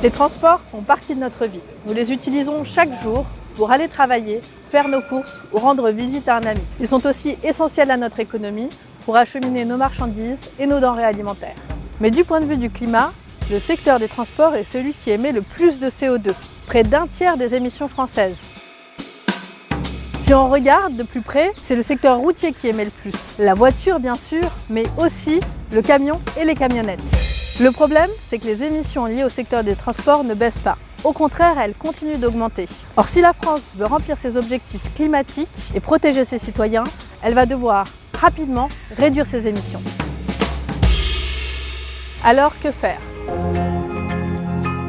Les transports font partie de notre vie. Nous les utilisons chaque jour pour aller travailler, faire nos courses ou rendre visite à un ami. Ils sont aussi essentiels à notre économie pour acheminer nos marchandises et nos denrées alimentaires. Mais du point de vue du climat, le secteur des transports est celui qui émet le plus de CO2, près d'un tiers des émissions françaises. Si on regarde de plus près, c'est le secteur routier qui émet le plus. La voiture bien sûr, mais aussi le camion et les camionnettes. Le problème, c'est que les émissions liées au secteur des transports ne baissent pas. Au contraire, elles continuent d'augmenter. Or, si la France veut remplir ses objectifs climatiques et protéger ses citoyens, elle va devoir rapidement réduire ses émissions. Alors, que faire ?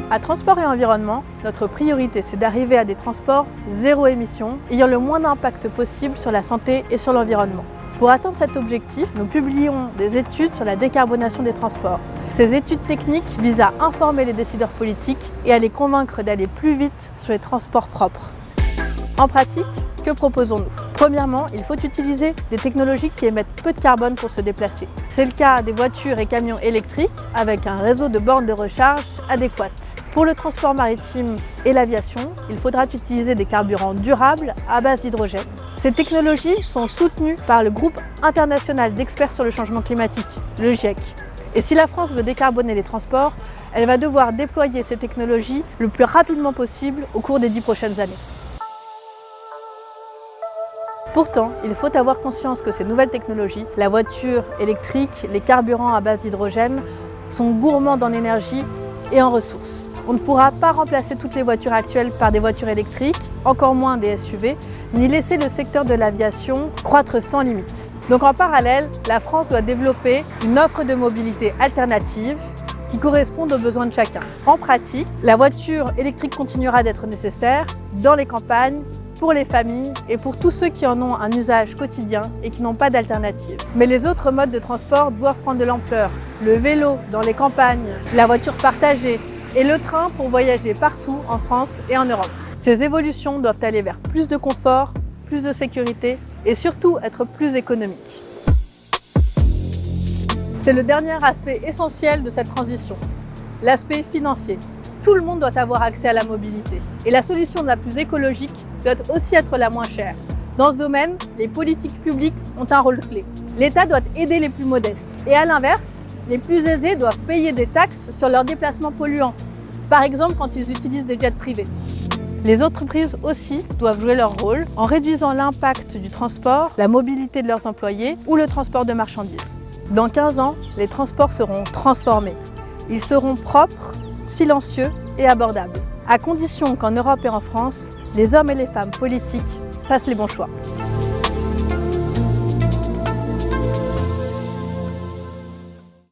À Transport et Environnement, notre priorité, c'est d'arriver à des transports zéro émission, ayant le moins d'impact possible sur la santé et sur l'environnement. Pour atteindre cet objectif, nous publions des études sur la décarbonation des transports. Ces études techniques visent à informer les décideurs politiques et à les convaincre d'aller plus vite sur les transports propres. En pratique, que proposons-nous ? Premièrement, il faut utiliser des technologies qui émettent peu de carbone pour se déplacer. C'est le cas des voitures et camions électriques avec un réseau de bornes de recharge adéquat. Pour le transport maritime et l'aviation, il faudra utiliser des carburants durables à base d'hydrogène. Ces technologies sont soutenues par le groupe international d'experts sur le changement climatique, le GIEC. Et si la France veut décarboner les transports, elle va devoir déployer ces technologies le plus rapidement possible au cours des 10 prochaines années. Pourtant, il faut avoir conscience que ces nouvelles technologies, la voiture électrique, les carburants à base d'hydrogène, sont gourmandes en énergie et en ressources. On ne pourra pas remplacer toutes les voitures actuelles par des voitures électriques, encore moins des SUV, ni laisser le secteur de l'aviation croître sans limite. Donc en parallèle, la France doit développer une offre de mobilité alternative qui corresponde aux besoins de chacun. En pratique, la voiture électrique continuera d'être nécessaire dans les campagnes, pour les familles et pour tous ceux qui en ont un usage quotidien et qui n'ont pas d'alternative. Mais les autres modes de transport doivent prendre de l'ampleur. Le vélo dans les campagnes, la voiture partagée et le train pour voyager partout en France et en Europe. Ces évolutions doivent aller vers plus de confort, plus de sécurité et surtout être plus économiques. C'est le dernier aspect essentiel de cette transition, l'aspect financier. Tout le monde doit avoir accès à la mobilité. Et la solution la plus écologique doit aussi être la moins chère. Dans ce domaine, les politiques publiques ont un rôle clé. L'État doit aider les plus modestes. Et à l'inverse, les plus aisés doivent payer des taxes sur leurs déplacements polluants. Par exemple, quand ils utilisent des jets privés. Les entreprises aussi doivent jouer leur rôle en réduisant l'impact du transport, la mobilité de leurs employés ou le transport de marchandises. Dans 15 ans, les transports seront transformés. Ils seront propres, silencieux et abordables, à condition qu'en Europe et en France, les hommes et les femmes politiques fassent les bons choix.